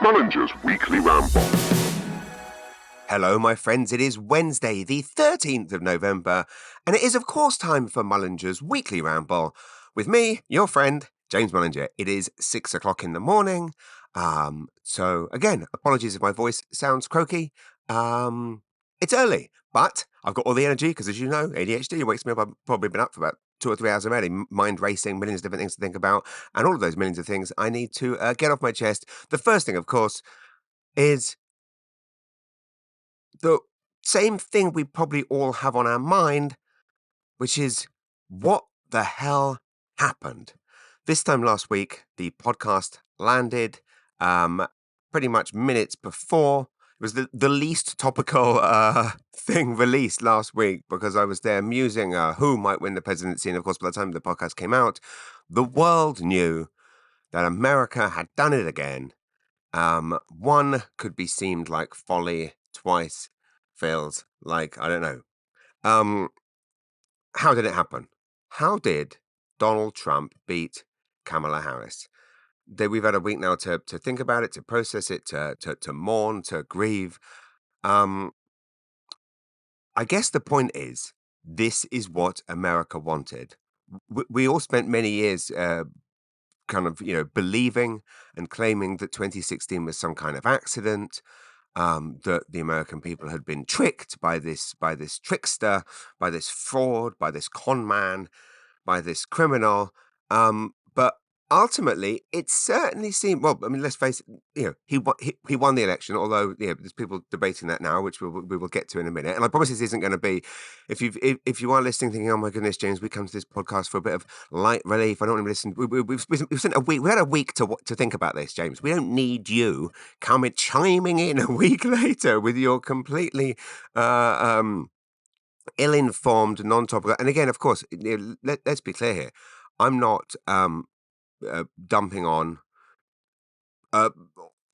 Mullinger's Weekly Ramble. Hello, my friends. It is Wednesday, the 13th of November, and it is, of course, time for Mullinger's Weekly Ramble with me, your friend, James Mullinger. It is 6 o'clock in the morning. So, again, apologies if my voice sounds croaky. It's early, but I've got all the energy because, as you know, ADHD wakes me up. I've probably been up for about 2 or 3 hours already, mind racing, millions of different things to think about, and all of those millions of things I need to get off my chest. The first thing, of course, is the same thing we probably all have on our mind, which is what the hell happened? This time last week, the podcast landed pretty much minutes before. It was the least topical thing released last week because I was there musing who might win the presidency. And of course, by the time the podcast came out, the world knew that America had done it again. One could be seemed like folly, twice feels like, I don't know. How did it happen? How did Donald Trump beat Kamala Harris? We've had a week now to think about it, to process it, to mourn, to grieve. I guess the point is, this is what America wanted. We all spent many years believing and claiming that 2016 was some kind of accident, that the American people had been tricked by this trickster, by this fraud, by this con man, by this criminal. But ultimately, it certainly seemed. Well, I mean, let's face it. He won the election. Although, there's people debating that now, which we will get to in a minute. And I promise this isn't going to be. If you are listening, thinking, "Oh my goodness, James, we come to this podcast for a bit of light relief. I don't want to listen." We've spent a week. We had a week to think about this, James. We don't need you chiming in a week later with your completely ill-informed, non-topical. And again, of course, let's be clear here. I'm not dumping on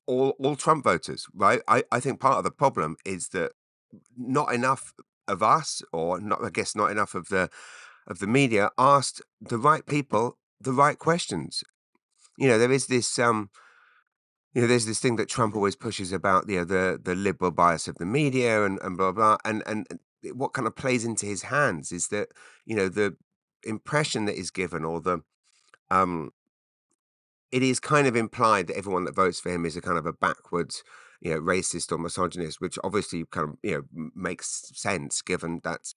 all Trump voters, right? I think part of the problem is that not enough of us, or not, I guess, not enough of the media asked the right people the right questions. There is this there's this thing that Trump always pushes about the liberal bias of the media and blah blah, and what kind of plays into his hands is that the impression that is given, or the it is kind of implied that everyone that votes for him is a kind of a backwards, racist or misogynist, which obviously kind of makes sense given that's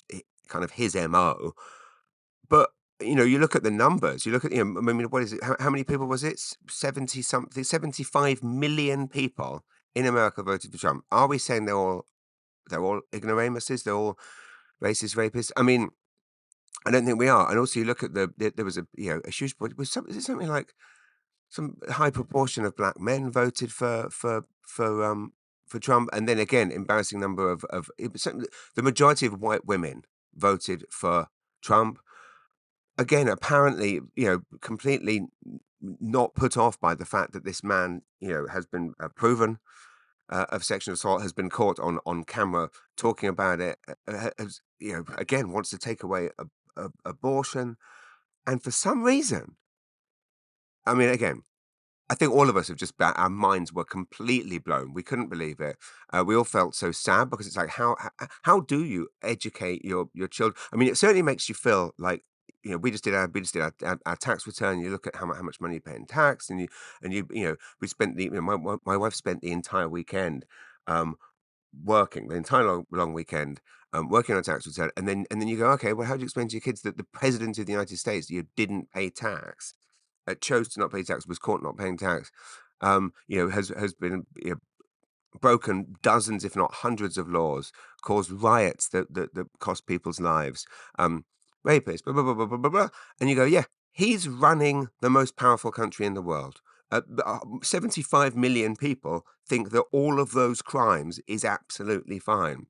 kind of his MO. But you look at the numbers. You look at I mean, what is it? How many people was it? 75 million people in America voted for Trump. Are we saying they're all ignoramuses? They're all racist, rapists? I mean, I don't think we are. And also, you look at there was a huge. Is it something like some high proportion of black men voted for Trump, and then again, embarrassing number of the majority of white women voted for Trump. Again, apparently, completely not put off by the fact that this man, has been proven of sexual assault, has been caught on camera talking about it, again, wants to take away abortion. And for some reason, I mean, again, I think all of us have our minds were completely blown. We couldn't believe it. We all felt so sad because it's like, how do you educate your children? I mean, it certainly makes you feel like, we just did our tax return. You look at how much money you pay in tax, and we spent my wife spent the entire weekend working, the entire long weekend working on a tax return, and then you go, okay, well, how do you explain to your kids that the president of the United States didn't pay tax? Chose to not pay tax, was caught not paying tax, has been broken dozens, if not hundreds, of laws, caused riots that cost people's lives, rapists, blah, blah, blah, blah, blah, blah, blah. And you go, yeah, he's running the most powerful country in the world. 75 million people think that all of those crimes is absolutely fine.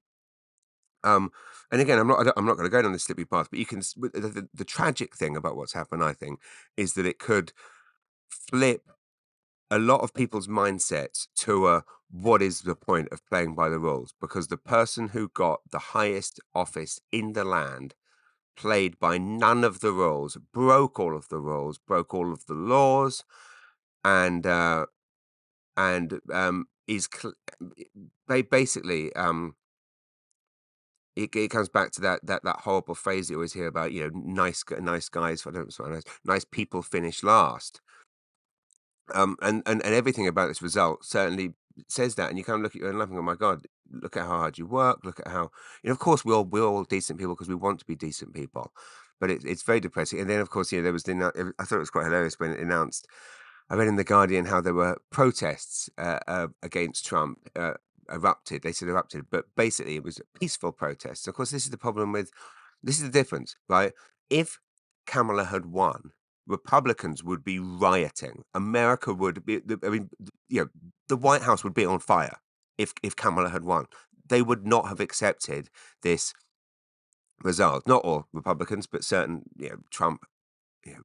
And again, I'm not going to go down this slippery path, but you can. The tragic thing about what's happened, I think, is that it could flip a lot of people's mindsets to what is the point of playing by the rules? Because the person who got the highest office in the land played by none of the rules, broke all of the rules, broke all of the laws, and and basically it comes back to that horrible phrase you always hear about, nice guys, I don't know, sorry, nice people finish last. And everything about this result certainly says that, and you kind of look at you and laughing, "Oh my god, look at how hard you work, look at how," of course, we're all decent people because we want to be decent people, but it's very depressing. And then, of course, there was I thought it was quite hilarious when it announced. I read in The Guardian how there were protests against Trump erupted. They said erupted, but basically it was peaceful protests. Of course, this is the difference, right? If Kamala had won, Republicans would be rioting. America would be, I mean, the White House would be on fire if Kamala had won. They would not have accepted this result. Not all Republicans, but certain, Trump, you know,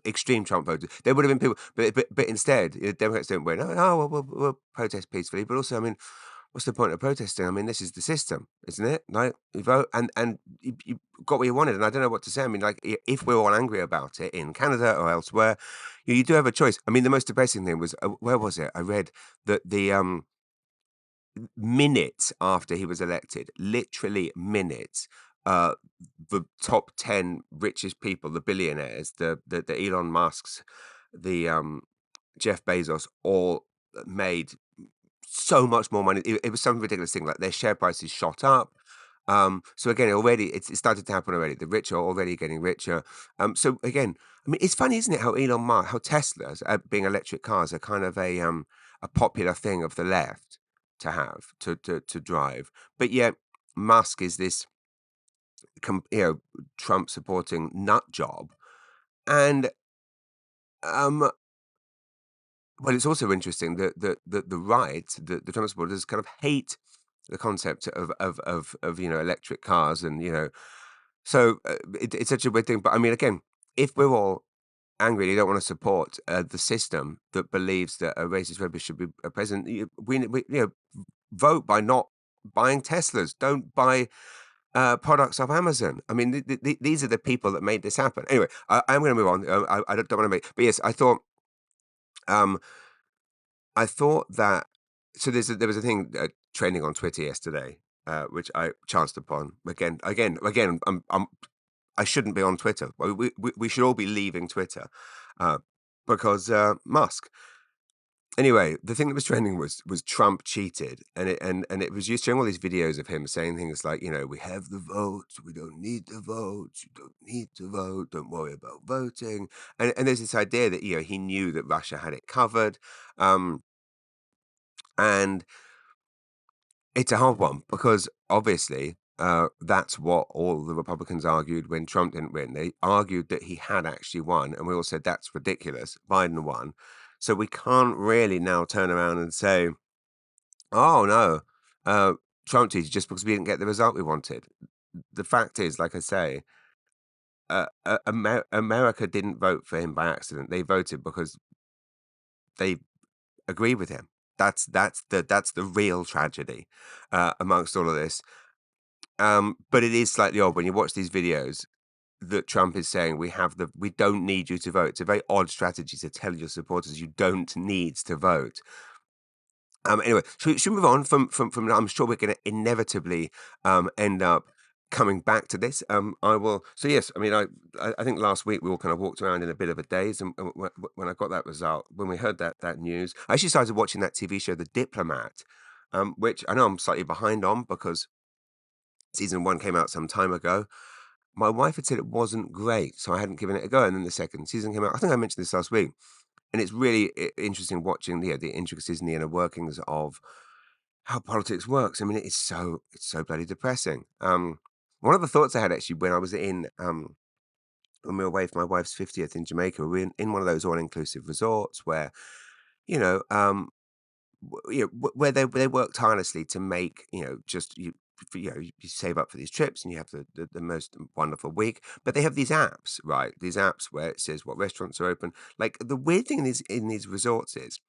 extreme Trump voters. There would have been people, but instead, Democrats don't win. Oh, well, we'll protest peacefully. But also, I mean, what's the point of protesting? I mean, this is the system, isn't it? Like, you vote and you got what you wanted. And I don't know what to say. I mean, like, if we're all angry about it in Canada or elsewhere, you do have a choice. I mean, the most depressing thing was, where was it? I read that the minutes after he was elected, literally minutes, uh, the top 10 richest people, the billionaires, the Elon Musks, the Jeff Bezos, all made so much more money. It was some ridiculous thing, like their share prices shot up. So again, already it started to happen already. The rich are already getting richer. So again, I mean, it's funny, isn't it, how Elon Musk, how Teslas, being electric cars, are kind of a popular thing of the left to have to drive, but yet Musk is this Trump supporting nut job, and um well, it's also interesting that the right, the Trump supporters, kind of hate the concept of electric cars, and so it's such a weird thing. But I mean, again, if we're all angry and you don't want to support the system that believes that a racist rapist should be a president, vote by not buying Teslas. Don't buy products off Amazon. I mean, these are the people that made this happen. Anyway, I'm going to move on. I don't want to make, but yes, um, I thought that. So there was a thing trending on Twitter yesterday, which I chanced upon again. I shouldn't be on Twitter. We should all be leaving Twitter, uh, because Musk. Anyway, the thing that was trending was Trump cheated, and it was just showing all these videos of him saying things like, we have the votes, we don't need the votes, you don't need to vote, don't worry about voting, and there's this idea that he knew that Russia had it covered, um, and it's a hard one because obviously that's what all the Republicans argued when Trump didn't win. They argued that he had actually won, and we all said that's ridiculous. Biden won. So we can't really now turn around and say, "Oh no, Trump cheated just because we didn't get the result we wanted." The fact is, like I say, America didn't vote for him by accident. They voted because they agree with him. That's the real tragedy amongst all of this. But it is slightly odd when you watch these videos that Trump is saying we don't need you to vote. It's a very odd strategy to tell your supporters you don't need to vote. Anyway, should we move on from I'm sure we're going to inevitably end up coming back to this. I will. So yes, I mean, I think last week we all kind of walked around in a bit of a daze, and when I got that result, when we heard that news, I actually started watching that TV show, The Diplomat, which I know I'm slightly behind on because season one came out some time ago. My wife had said it wasn't great, so I hadn't given it a go. And then the second season came out. I think I mentioned this last week, and it's really interesting watching the intricacies and the inner workings of how politics works. I mean, it's so bloody depressing. One of the thoughts I had actually when I was when we were away for my wife's 50th in Jamaica, we were in one of those all inclusive resorts where you know um, where they work tirelessly to make just you save up for these trips and you have the most wonderful week, but they have these apps, right? These apps where it says what restaurants are open. Like, the weird thing in these resorts is,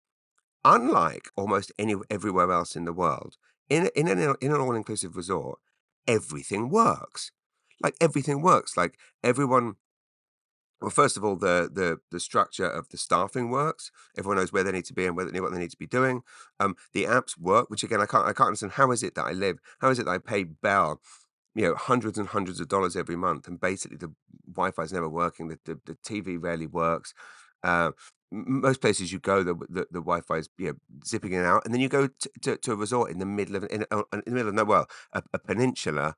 unlike almost everywhere else in the world, in an all inclusive resort, everything works. Like, everything works. Like, everyone Well, first of all, the structure of the staffing works. Everyone knows where they need to be and where what they need to be doing. The apps work, which again I can't understand. How is it that I live? How is it that I pay Bell, hundreds and hundreds of dollars every month, and basically the Wi-Fi is never working. The TV rarely works. Uh, Most places you go, the Wi-Fi is zipping in and out, and then you go to a resort in the middle of in the middle of no well a peninsula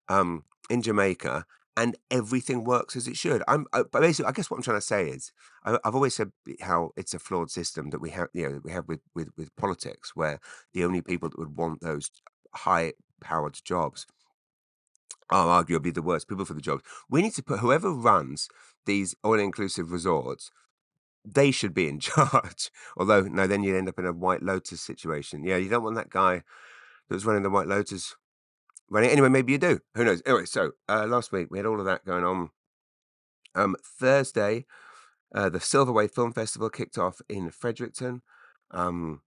in Jamaica, and everything works as it should. But basically, I guess what I'm trying to say is, I've always said how it's a flawed system that we have, that we have with politics, where the only people that would want those high-powered jobs are arguably the worst people for the jobs. We need to put whoever runs these all-inclusive resorts, they should be in charge. Although, no, then you end up in a White Lotus situation. Yeah, you don't want that guy that was running the White Lotus running. Anyway, maybe you do. Who knows? Anyway, so last week we had all of that going on. Thursday, the Silverway Film Festival kicked off in Fredericton. Um,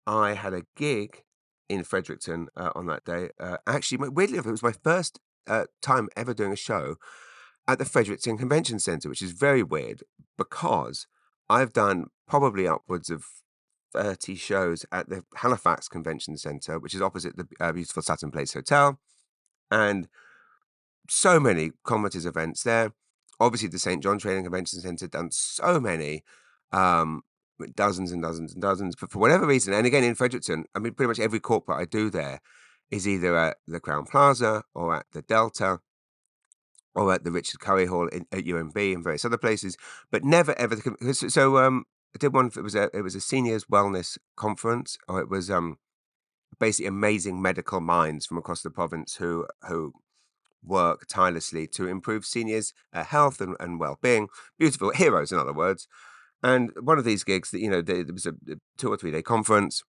I had a gig in Fredericton on that day. Actually, weirdly enough, it was my first time ever doing a show at the Fredericton Convention Centre, which is very weird because I've done probably upwards of 30 shows at the Halifax Convention Centre, which is opposite the beautiful Saturn Place Hotel, and so many conferences events there. Obviously, the St. John Training Convention Centre done so many, um, dozens and dozens and dozens. But for whatever reason, and again in Fredericton, I mean, pretty much every corporate I do there is either at the Crown Plaza or at the Delta or at the Richard Curry Hall at UMB and various other places, but never ever I did one. It was a seniors wellness conference, or it was basically amazing medical minds from across the province who work tirelessly to improve seniors' health and well-being. Beautiful heroes, in other words. And one of these gigs that there was a 2 or 3 day conference,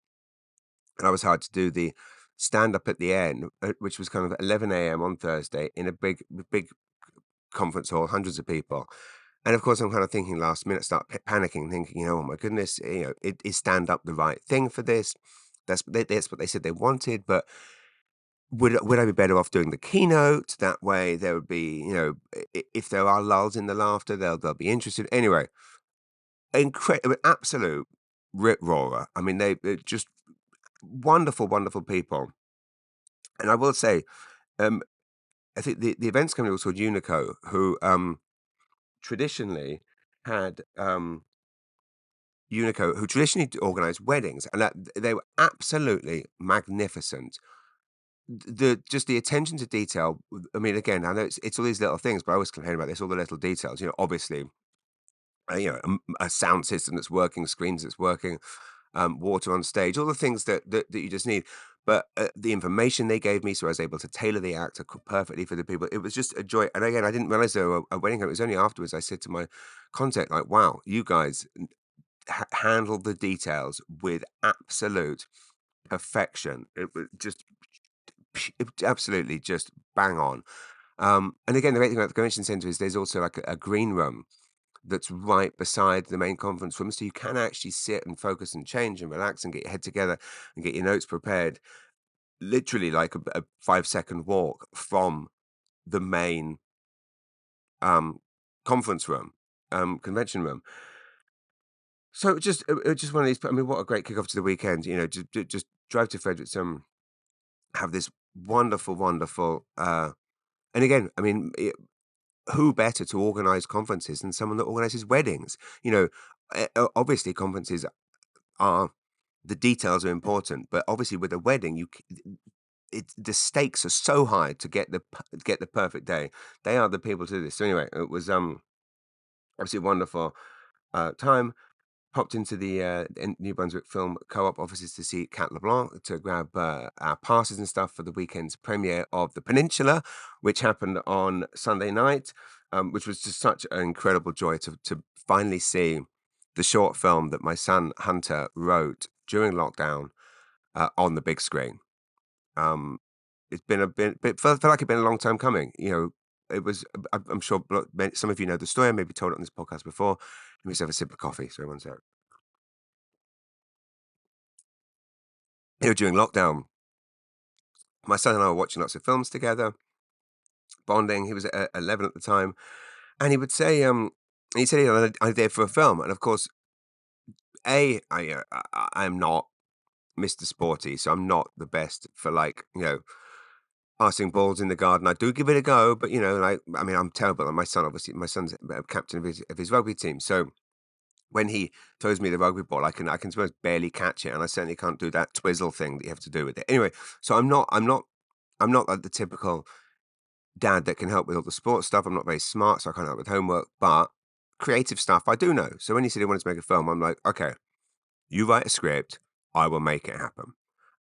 and I was hired to do the stand up at the end, which was kind of 11 a.m. on Thursday in a big conference hall, hundreds of people. And of course, I'm kind of thinking last minute, start panicking, thinking, oh my goodness, is stand up the right thing for this? That's what they said they wanted, but would I be better off doing the keynote? That way, there would be, if there are lulls in the laughter, they'll be interested. Anyway, incredible, absolute rip roarer. I mean, they're just wonderful, wonderful people. And I will say, um, I think the events company was called Unico, who traditionally had Unico, who traditionally organised weddings, and that they were absolutely magnificent. Just the attention to detail. I mean, again, I know it's all these little things, but I always complain about this, all the little details. Obviously, a sound system that's working, screens that's working, water on stage, all the things that you just need. But the information they gave me, so I was able to tailor the act perfectly for the people. It was just a joy. And again, I didn't realize they were a wedding. It was only afterwards I said to my contact, like, "Wow, you guys handled the details with absolute perfection. It was just absolutely just bang on." And again, the great thing about the convention center is there's also like a green room that's right beside the main conference room, so you can actually sit and focus and change and relax and get your head together and get your notes prepared. Literally, like a 5-second walk from the main um, conference room, convention room. So just one of these. I mean, what a great kickoff to the weekend! Just drive to Fredericton, have this wonderful, wonderful. And again, I mean, who better to organize conferences than someone that organizes weddings? Obviously, conferences are the details are important, but obviously with a wedding, the stakes are so high to get the perfect day. They are the people to do this. So anyway, it was absolutely wonderful time. Popped into the New Brunswick Film Co-op offices to see Cat LeBlanc to grab our passes and stuff for the weekend's premiere of The Peninsula, which happened on Sunday night, which was just such an incredible joy to finally see the short film that my son Hunter wrote during lockdown on the big screen. Um, it's been felt like it'd been a long time coming. It was. I'm sure some of you know the story. I maybe told it on this podcast before. Let me just have a sip of coffee. Sorry, one sec. During lockdown, my son and I were watching lots of films together, bonding. He was at 11 at the time, and he said he had an idea for a film, and of course, I'm not Mr. Sporty, so I'm not the best for, like, passing balls in the garden. I do give it a go, but, like, I mean, I'm terrible. And my son's captain of his rugby team. So when he throws me the rugby ball, I can suppose barely catch it, and I certainly can't do that twizzle thing that you have to do with it. Anyway, so I'm not like the typical dad that can help with all the sports stuff. I'm not very smart, so I can't help with homework, but creative stuff I do know. So when he said he wanted to make a film, I'm like, okay, you write a script, I will make it happen.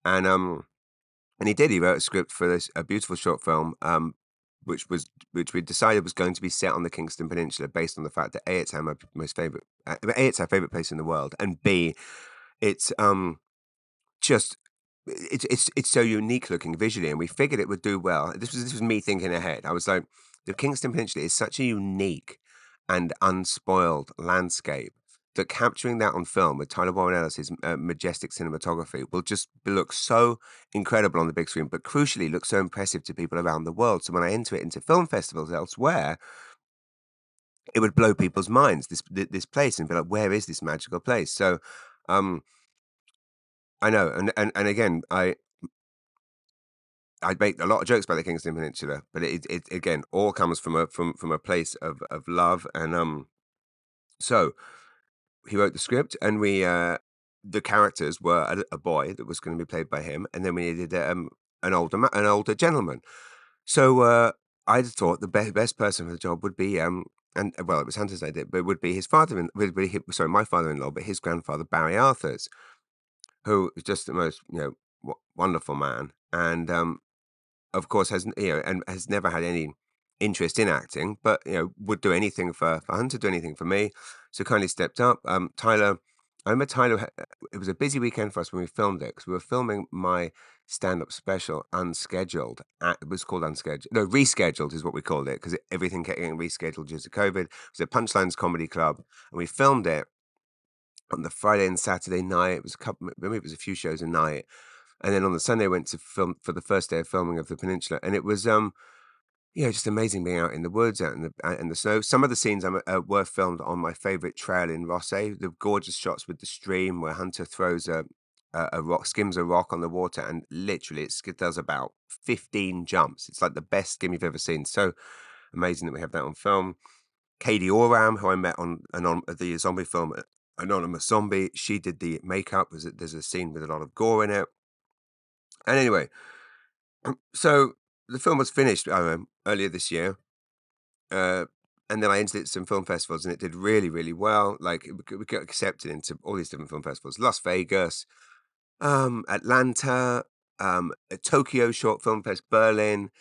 And he did. He wrote a script for a beautiful short film, which we decided was going to be set on the Kingston Peninsula, based on the fact that A, it's our most favorite, it's our favorite place in the world, and B, it's just it's so unique looking visually, and we figured it would do well. This was me thinking ahead. I was like, the Kingston Peninsula is such a unique and unspoiled landscape that capturing that on film with Tyler Warren Ellis's majestic cinematography will just look so incredible on the big screen, but crucially look so impressive to people around the world. So when I enter it into film festivals elsewhere, it would blow people's minds, this place, and be like, where is this magical place? So um I know, and again, I make a lot of jokes about the Kingston Peninsula, but it again all comes from a place of love, and so he wrote the script, and the characters were a boy that was going to be played by him, and then we needed an older gentleman. So I thought the best person for the job would be and well, it was Hunter's idea, but it would be his sorry, my father-in-law, but his grandfather, Barry Arthurs, who is just the most wonderful man, and of course, and has never had any interest in acting, but, would do anything for Hunter, do anything for me. So kindly stepped up. I remember it was a busy weekend for us when we filmed it, because we were filming my stand-up special unscheduled. It was called unscheduled. No, rescheduled is what we called it, because everything kept getting rescheduled due to COVID. It was at Punchlines Comedy Club, and we filmed it on the Friday and Saturday night. It was maybe it was a few shows a night. And then on the Sunday, I went to film for the first day of filming of The Peninsula, and it was, just amazing being out in the woods, out in the snow. Some of the scenes were filmed on my favorite trail in Rothesay. The gorgeous shots with the stream where Hunter throws a rock, skims a rock on the water, and literally it does about 15 jumps. It's like the best skim you've ever seen. So amazing that we have that on film. Katie Oram, who I met on the zombie film Anonymous Zombie, she did the makeup. There's a scene with a lot of gore in it. And anyway, so the film was finished earlier this year, uh, and then I entered it some film festivals, and it did really, really well. Like we got accepted into all these different film festivals: Las Vegas, Atlanta, Tokyo Short Film Fest, Berlin.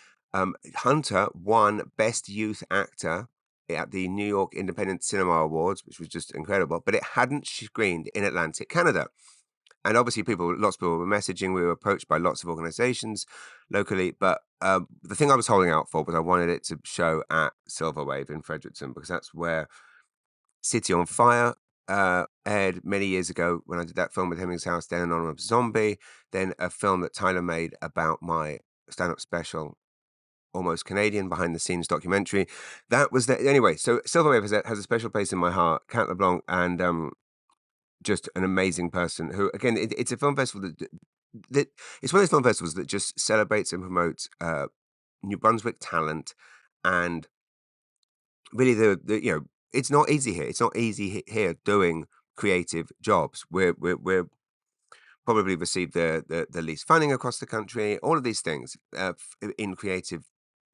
Hunter won Best Youth Actor at the New York Independent Cinema Awards, which was just incredible. But it hadn't screened in Atlantic Canada. And obviously, lots of people were messaging. We were approached by lots of organizations locally. But the thing I was holding out for was I wanted it to show at Silver Wave in Fredericton, because that's where City on Fire aired many years ago when I did that film with Hemmings House, then Anonymous Zombie, then a film that Tyler made about my stand-up special, Almost Canadian, behind the scenes documentary. That was anyway. So Silver Wave has a special place in my heart. Cat LeBlanc, and just an amazing person who, again, it's a film festival that it's one of those film festivals that just celebrates and promotes New Brunswick talent, and really it's not easy here. It's not easy here doing creative jobs. We're probably receive the least funding across the country. All of these things in creative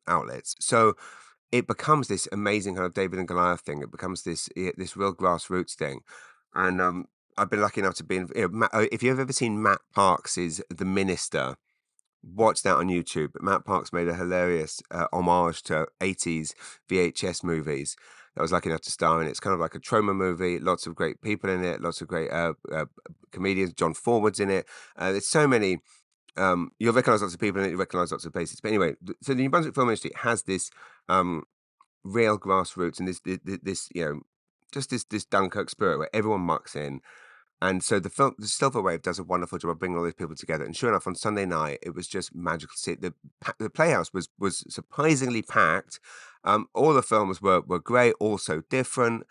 outlets. So it becomes this amazing kind of David and Goliath thing. It becomes this real grassroots thing, and I've been lucky enough to be in. If you've ever seen Matt Parks's The Minister, watch that on YouTube. Matt Parks made a hilarious homage to 80s VHS movies that I was lucky enough to star in. It's kind of like a trauma movie. Lots of great people in it. Lots of great comedians. John Forward's in it. There's so many. You'll recognize lots of people in it. You recognize lots of places. But anyway, so the New Brunswick film industry has this real grassroots, and this just this Dunkirk spirit where everyone mucks in. And so the Silver Wave does a wonderful job of bringing all these people together. And sure enough, on Sunday night, it was just magical to see it. The Playhouse was surprisingly packed. All the films were great, also different.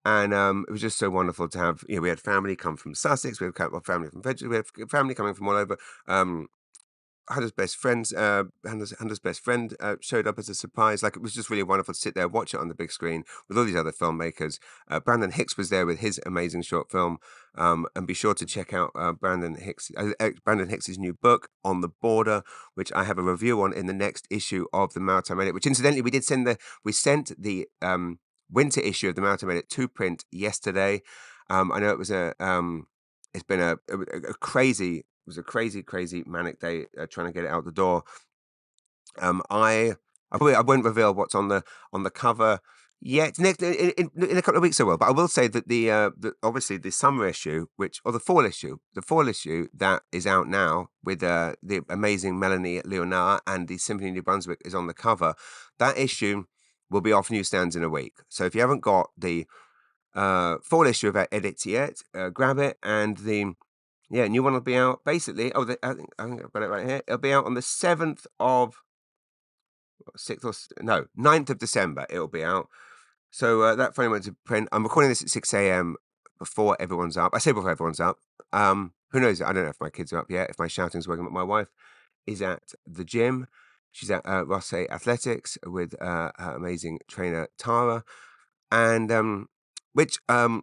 And it was just so wonderful to have, we had family come from Sussex, we had family from Fredericton, we had family coming from all over. Hannah's best friend showed up as a surprise. Like, it was just really wonderful to sit there, watch it on the big screen with all these other filmmakers. Brandon Hicks was there with his amazing short film. And be sure to check out Brandon Hicks's new book, On the Border, which I have a review on in the next issue of the Maritime Edit. Which, incidentally, we sent the winter issue of the Maritime Edit to print yesterday. I know it's been a crazy. It was a crazy, crazy manic day trying to get it out the door. I won't reveal what's on the cover yet. Next in a couple of weeks I will. But I will say that obviously the summer issue, the fall issue that is out now with the amazing Melanie Leonard and the Symphony of New Brunswick is on the cover. That issue will be off newsstands in a week. So if you haven't got the fall issue of Edits yet, grab it. And the new one will be out basically. I think I've got it right here. It'll be out on the 7th of 9th of December. It'll be out. So that finally went to print. I'm recording this at 6 a.m. before everyone's up. I say before everyone's up. Who knows? I don't know if my kids are up yet, if my shouting's working, but my wife is at the gym. She's at Rothesay Athletics with her amazing trainer, Tara. And which again,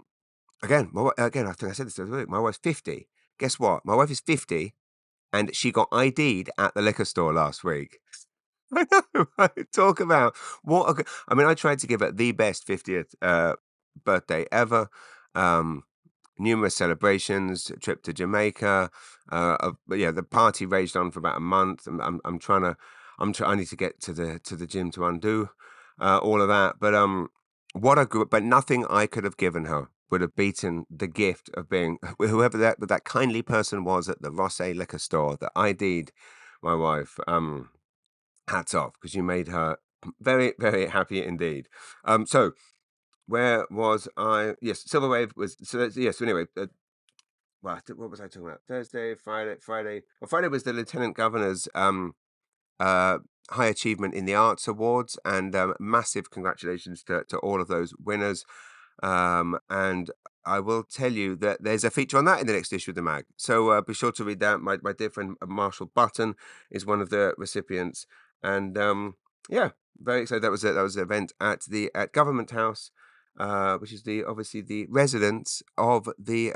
I think I said this the other week. My wife's 50. Guess what? My wife is 50, and she got ID'd at the liquor store last week. I know, right? Talk about I mean, I tried to give her the best 50th birthday ever. Numerous celebrations, a trip to Jamaica. But yeah, the party raged on for about a month. I need to get to the gym to undo all of that. But but nothing I could have given her would have beaten the gift of being whoever that kindly person was at the Rothesay liquor store that ID'd my wife. Hats off, because you made her very, very happy indeed. So where was I? Yes, Silver Wave was. So anyway, what was I talking about? Thursday, Friday. Well, Friday was the Lieutenant Governor's High Achievement in the Arts Awards, and massive congratulations to all of those winners. And I will tell you that there's a feature on that in the next issue of the mag. So be sure to read that. My dear friend Marshall Button is one of the recipients, and very excited. That was an event at Government House, which is obviously the residence of the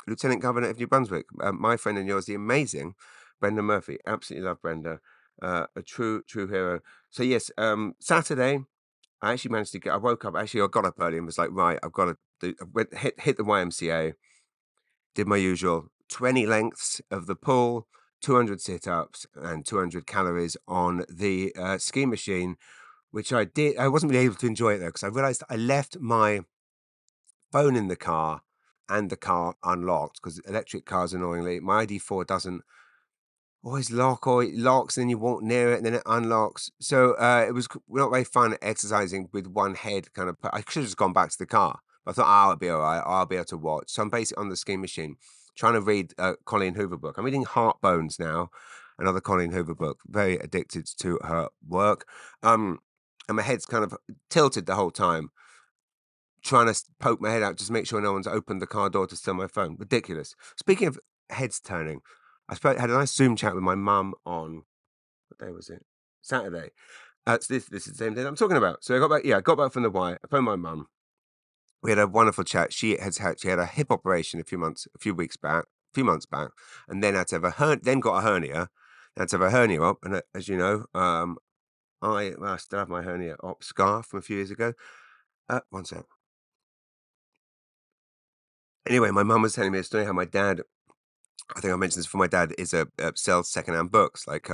Lieutenant Governor of New Brunswick, my friend and yours, the amazing Brenda Murphy. Absolutely love Brenda, a true hero. So yes, Saturday. I actually managed to I woke up, actually, I got up early and was like, right, I've got to hit the YMCA, did my usual 20 lengths of the pool, 200 sit-ups and 200 calories on the ski machine, which I did. I wasn't really able to enjoy it though, because I realized I left my phone in the car and the car unlocked, because electric cars, annoyingly, my ID4 doesn't always lock, or it locks and then you walk near it and then it unlocks. So it was not very fun exercising with one head kind of. I should have just gone back to the car. But I thought, I'll be all right. I'll be able to watch. So I'm basically on the ski machine trying to read a Colleen Hoover book. I'm reading Heartbones now, another Colleen Hoover book. Very addicted to her work. And my head's kind of tilted the whole time, trying to poke my head out just to make sure no one's opened the car door to steal my phone. Ridiculous. Speaking of heads turning, had a nice Zoom chat with my mum on, what day was it? Saturday. So this is the same day that I'm talking about. So I got back from the Y. I phoned my mum. We had a wonderful chat. She had a hip operation a few months back, and then had to have got a hernia. Had to have a hernia up, and as you know, I still have my hernia op scar from a few years ago. One sec. Anyway, my mum was telling me a story how my dad, I think I mentioned this before, my dad sells secondhand books, like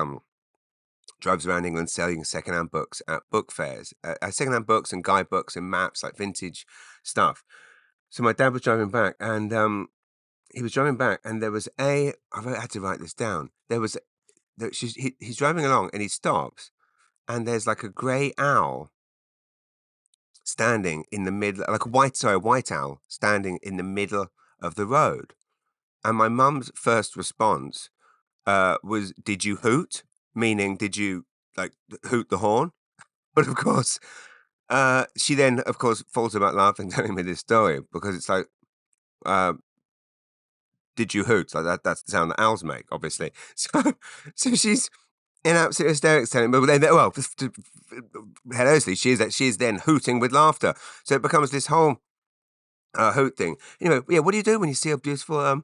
drives around England selling secondhand books at book fairs, secondhand books and guidebooks and maps, like vintage stuff. So my dad was driving back, and there was I had to write this down. He's driving along and he stops, and there's like a grey owl standing in the middle, like a white owl standing in the middle of the road. and my mum's first response was, "Did you hoot?" Meaning, did you like hoot the horn? But of course, she then, of course, falls about laughing, telling me this story because it's like, uh, "Did you hoot?" Like that's the sound that owls make, obviously. So she's in absolute hysterics, telling me, but then, well, hilariously, she is then hooting with laughter. So it becomes this whole hoot thing. Anyway, yeah. What do you do when you see a beautiful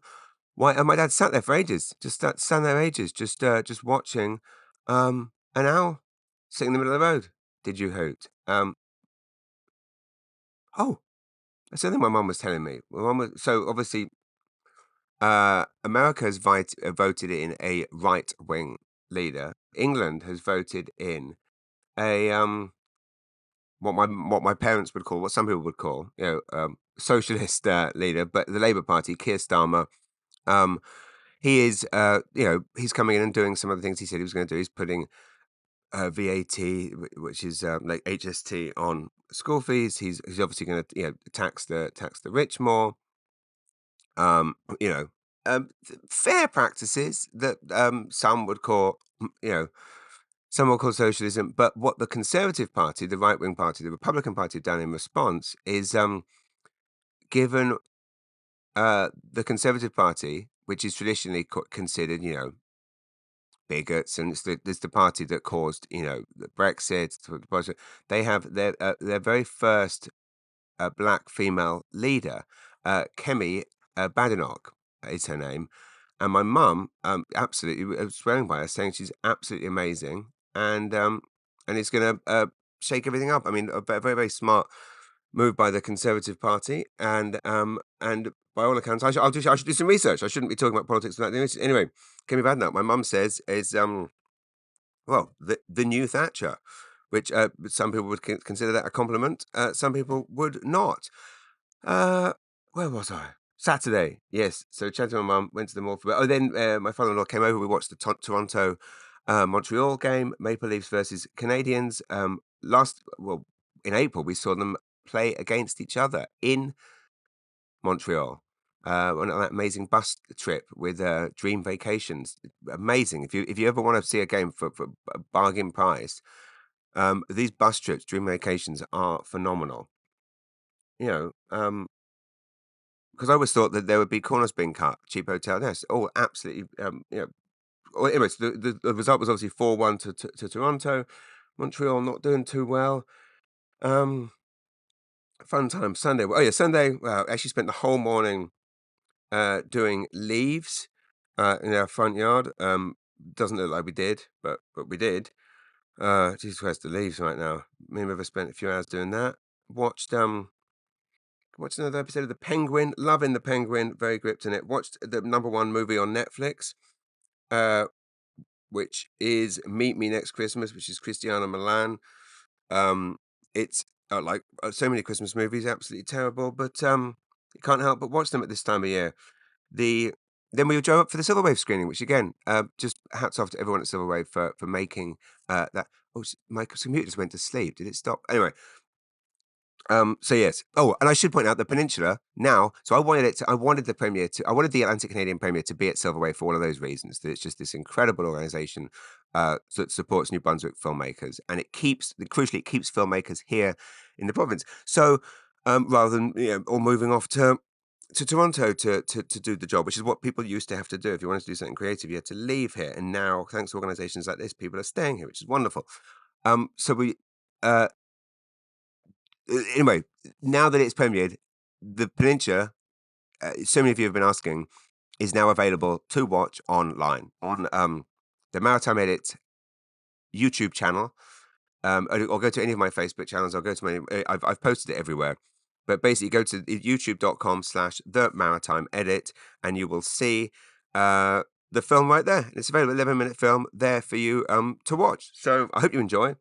white? And my dad sat there for ages, sat there ages, just watching an owl sitting in the middle of the road. Did you hoot? Oh, that's something my mum was telling me. My mum was, so obviously, America has voted in a right wing leader. England has voted in a what my parents would call, what some people would call, socialist leader, but the Labour Party, Keir Starmer. Um, he is, he's coming in and doing some of the things he said he was going to do. He's putting VAT, which is like HST, on school fees. He's obviously going to tax the rich more. Um, you know, fair practices that some would call, some will call socialism. But what the Conservative Party, the right wing party, the Republican Party have done in response is given the Conservative Party, which is traditionally considered, bigots, and it's the party that caused, the Brexit. They have their very first black female leader, Kemi Badenoch is her name, and my mum absolutely was swearing by her, saying she's absolutely amazing, and it's going to shake everything up. I mean, a very very smart move by the Conservative Party, and by all accounts, I should do some research. I shouldn't be talking about politics without doing this. Anyway, Kemi Badenoch, my mum says, is well, the new Thatcher, which some people would consider that a compliment. Some people would not. Uh, where was I? Saturday, yes. So chatted to my mum, went to the mall for. Oh, then my father-in-law came over. We watched the Toronto Montreal game, Maple Leafs versus Canadians. In April, we saw them play against each other in Montreal. On that amazing bus trip with Dream Vacations. Amazing. If you ever want to see a game for a bargain price, these bus trips, Dream Vacations, are phenomenal. You know, because I always thought that there would be corners being cut, cheap hotel. Yes, all absolutely. Well, anyways, the result was obviously 4-1 to Toronto. Montreal not doing too well. Um, Fun time Sunday. Oh yeah, Sunday. Well, actually spent the whole morning doing leaves in our front yard. Doesn't look like we did, but we did. Jesus, where's the leaves right now? Me and River spent a few hours doing that. Watched another episode of The Penguin. Loving The Penguin. Very gripped in it. Watched the number one movie on Netflix, uh, which is Meet Me Next Christmas, which is Christiana Milan. It's like so many Christmas movies, absolutely terrible, but you can't help but watch them at this time of year. The Then we drove up for the Silverwave screening, which again, just hats off to everyone at Silverwave for making that. Oh, my computer just went to sleep. Did it stop? Anyway, so yes. Oh, and I should point out the Peninsula now. So I wanted the premiere I wanted the Atlantic Canadian premiere to be at Silverwave for all of those reasons. That it's just this incredible organization that supports New Brunswick filmmakers, and crucially, it keeps filmmakers here in the province. So rather than all moving off to Toronto to do the job, which is what people used to have to do. If you wanted to do something creative, you had to leave here. And now, thanks to organizations like this, people are staying here, which is wonderful. So we, anyway, now that it's premiered, the Peninsula, so many of you have been asking, is now available to watch online on the Maritime Edit YouTube channel. I'll go to any of my Facebook channels. I'll go to I've posted it everywhere. But basically, go to youtube.com/the Maritime Edit, and you will see the film right there. It's available, 11-minute film there for you to watch. So I hope you enjoy.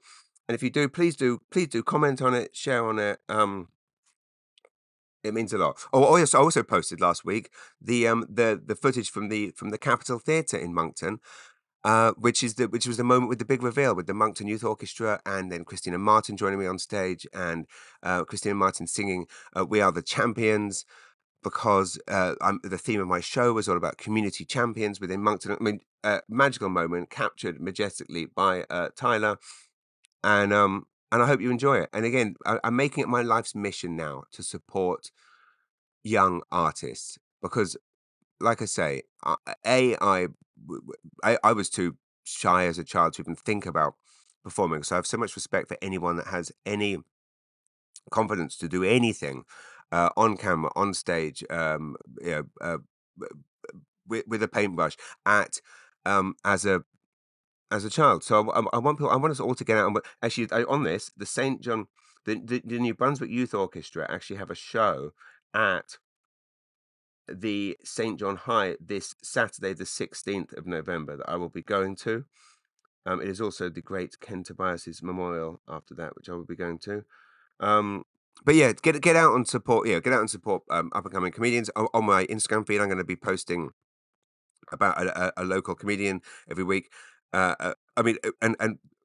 And if you do, please do comment on it, share on it. It means a lot. Oh, yes, I also posted last week the footage from the Capitol Theatre in Moncton, which was the moment with the big reveal with the Moncton Youth Orchestra, and then Christina Martin joining me on stage, and Christina Martin singing "We Are the Champions." because the theme of my show was all about community champions within Moncton. I mean, magical moment captured majestically by Tyler, and I hope you enjoy it. And again, I'm making it my life's mission now to support young artists because, like I say, a I was too shy as a child to even think about performing. So I have so much respect for anyone that has any confidence to do anything on camera, on stage, you know, with a paintbrush at as a child. So I want people, I want us all to get out. And actually, on this, the St. John, the New Brunswick Youth Orchestra actually have a show at the St. John High this Saturday, the 16th of November, that I will be going to. It is also the great Ken Tobias's memorial after that, which I will be going to. Um, but yeah, get out and support. Yeah, get out and support up and coming comedians. On my Instagram feed, I'm going to be posting about a local comedian every week. I mean, and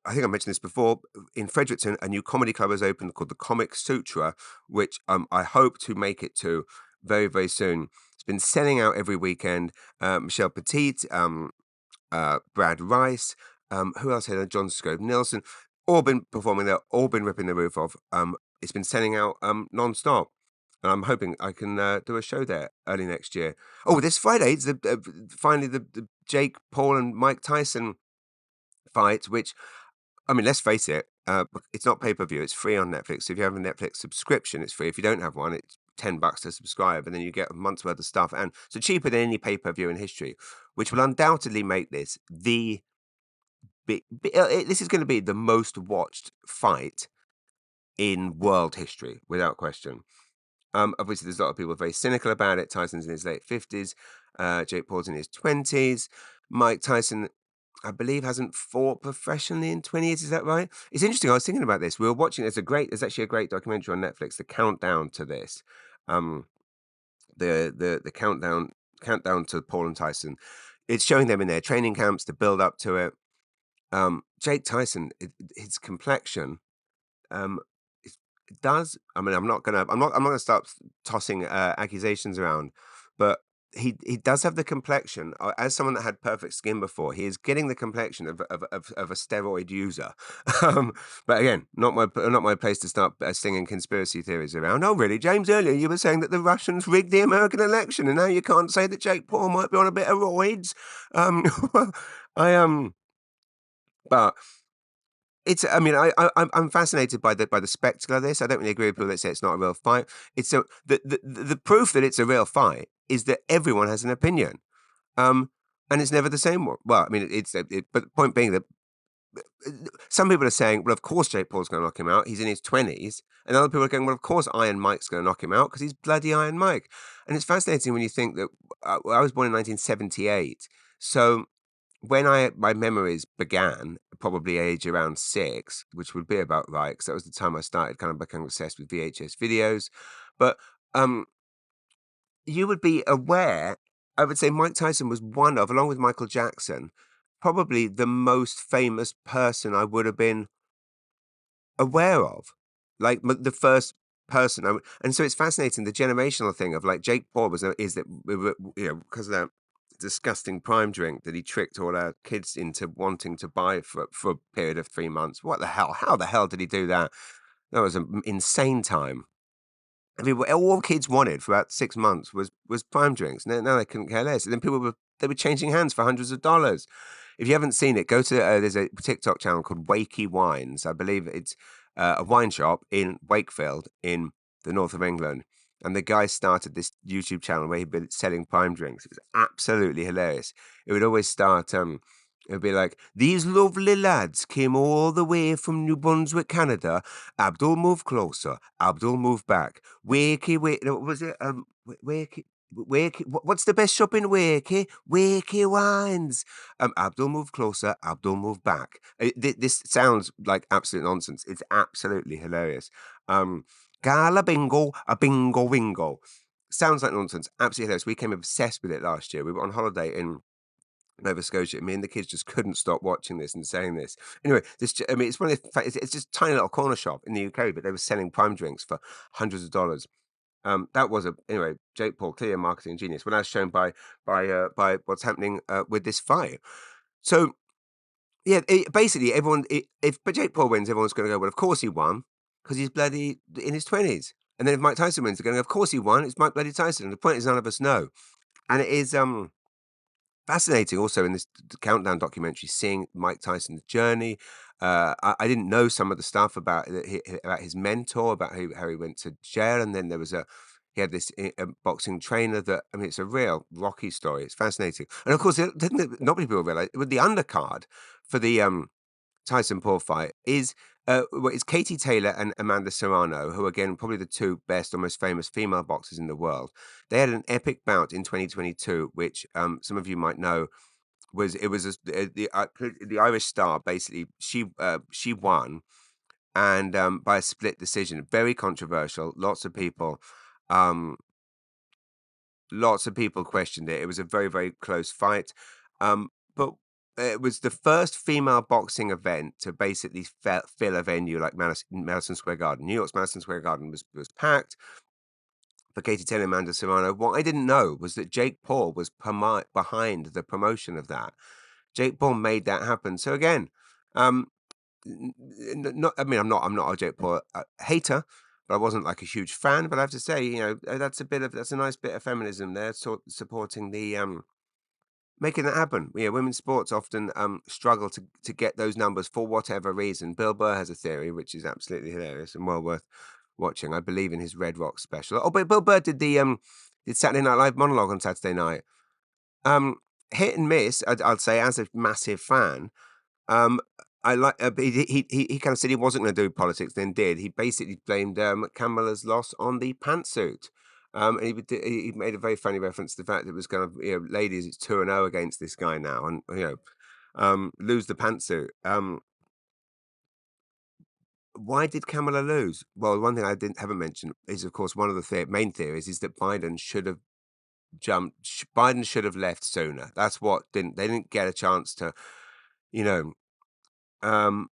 I think I mentioned this before. In Fredericton, a new comedy club has opened called the Comic Sutra, which I hope to make it to very, very soon. It's been selling out every weekend. Michelle Petit, Brad Rice, who else here? John Scove Nielsen, all been performing there, all been ripping the roof off. It's been selling out non-stop. And I'm hoping I can do a show there early next year. Oh, this Friday, it's finally the Jake Paul and Mike Tyson fight, which, I mean, let's face it, it's not pay-per-view, it's free on Netflix. So if you have a Netflix subscription, it's free. If you don't have one, it's $10 to subscribe, and then you get a month's worth of stuff. And so cheaper than any pay-per-view in history, which will undoubtedly make this this is going to be the most watched fight in world history, without question. Obviously, there's a lot of people very cynical about it. Tyson's in his late 50s. Jake Paul's in his 20s. Mike Tyson, I believe, hasn't fought professionally in 20 years. Is that right? It's interesting. I was thinking about this. We were watching. There's actually a great documentary on Netflix, The Countdown to this. The countdown to Paul and Tyson. It's showing them in their training camps, the build up to it. Jake Tyson, his complexion, um, it does. I mean, I'm not gonna start tossing accusations around, but he does have the complexion as someone that had perfect skin before. He is getting the complexion of a steroid user. But again, not my place to start singing conspiracy theories around. Oh, really, James? Earlier you were saying that the Russians rigged the American election, and now you can't say that Jake Paul might be on a bit of roids. I but it's. I mean, I'm fascinated by the spectacle of this. I don't really agree with people that say it's not a real fight. It's the proof that it's a real fight is that everyone has an opinion, um, and it's never the same one. Well, I mean, but the point being that some people are saying, well, of course Jake Paul's going to knock him out. He's in his 20s, and other people are going, well, of course Iron Mike's going to knock him out because he's bloody Iron Mike. And it's fascinating when you think that I was born in 1978, so when my memories began, probably age around 6, which would be about right, because that was the time I started kind of becoming obsessed with VHS videos. But you would be aware, I would say Mike Tyson was one of, along with Michael Jackson, probably the most famous person I would have been aware of, like the first person. And so it's fascinating the generational thing of like Jake Paul is that because of that disgusting prime drink that he tricked all our kids into wanting to buy for a period of 3 months. What the hell? How the hell did he do that? That was an insane time. I mean, all kids wanted for about 6 months was prime drinks. Now they couldn't care less. And then they were changing hands for hundreds of dollars. If you haven't seen it, go to there's a TikTok channel called Wakey Wines. I believe it's a wine shop in Wakefield in the north of England. And the guy started this YouTube channel where he'd been selling prime drinks. It was absolutely hilarious. It would always start. It would be like, these lovely lads came all the way from New Brunswick, Canada. Abdul, move closer. Abdul, move back. Wakey, wait. No, what was it? Wakey. Wakey, what's the best shop in Wakey? Wakey Wines. Abdul, move closer. Abdul, move back. This sounds like absolute nonsense. It's absolutely hilarious. Gala bingo, a bingo wingo. Sounds like nonsense. Absolutely hilarious. We came obsessed with it last year. We were on holiday in Nova Scotia. Me and the kids just couldn't stop watching this and saying this. Anyway, I mean, it's one of the, it's just a tiny little corner shop in the UK, but they were selling prime drinks for hundreds of dollars. That was a anyway. Jake Paul, clear marketing genius. Well, as shown by what's happening with this fight. So yeah, basically everyone. If but Jake Paul wins, everyone's going to go. Well, of course he won because he's bloody in his 20s. And then if Mike Tyson wins, they're going to go. Of course he won. It's Mike bloody Tyson. And the point is, none of us know. And it is fascinating also in this countdown documentary, seeing Mike Tyson's journey. I didn't know some of the stuff about his mentor, about how he went to jail, and then there was he had this boxing trainer that, I mean, it's a real Rocky story. It's fascinating, and of course, not many people realize with the undercard for the Tyson Paul fight is. Well, it's Katie Taylor and Amanda Serrano, who again probably the two best or most famous female boxers in the world. They had an epic bout in 2022, which some of you might know was the Irish Star. Basically, she won and by a split decision, very controversial. Um, lots of people questioned it. It was a very close fight, but it was the first female boxing event to basically fill a venue like Madison Square Garden. New York's Madison Square Garden was packed for Katie Taylor and Amanda Serrano. What I didn't know was that Jake Paul was behind the promotion of that. Jake Paul made that happen. So again, um, not. I mean, I'm not a Jake Paul hater, but I wasn't like a huge fan. But I have to say, that's a nice bit of feminism there, supporting the making that happen. Women's sports often struggle to get those numbers for whatever reason. Bill Burr has a theory which is absolutely hilarious and well worth watching. I believe in his Red Rock special. Oh, but Bill Burr did Saturday Night Live monologue on Saturday night. Um, Hit and miss, I'd say, as a massive fan. Um, I like, but he kind of said he wasn't going to do politics, then did. He basically blamed Kamala's loss on the pantsuit. And he made a very funny reference to the fact that it was kind of, ladies, it's 2-0 against this guy now, and lose the pantsuit. Why did Kamala lose? Well, one thing I haven't mentioned is, of course, one of the main theories is that Biden should have Biden should have left sooner. That's what they didn't get a chance to, you know, Um,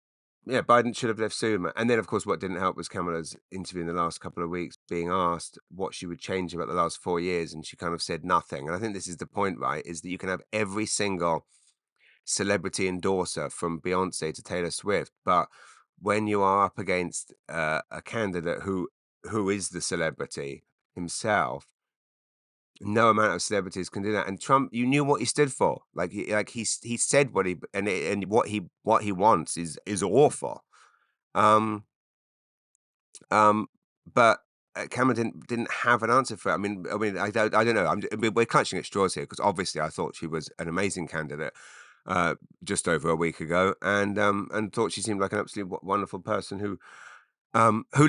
yeah, Biden should have left sooner. And then, of course, what didn't help was Kamala's interview in the last couple of weeks, being asked what she would change about the last 4 years, and she kind of said nothing. And I think this is the point, right? Is that you can have every single celebrity endorser from Beyonce to Taylor Swift, but when you are up against a candidate who is the celebrity himself, no amount of celebrities can do that. And Trump, you knew what he stood for. He said what and what he wants is awful. Um, um, but Cameron didn't have an answer for it. I don't know. We're clutching at straws here because obviously I thought she was an amazing candidate just over a week ago, and thought she seemed like an absolutely wonderful person who,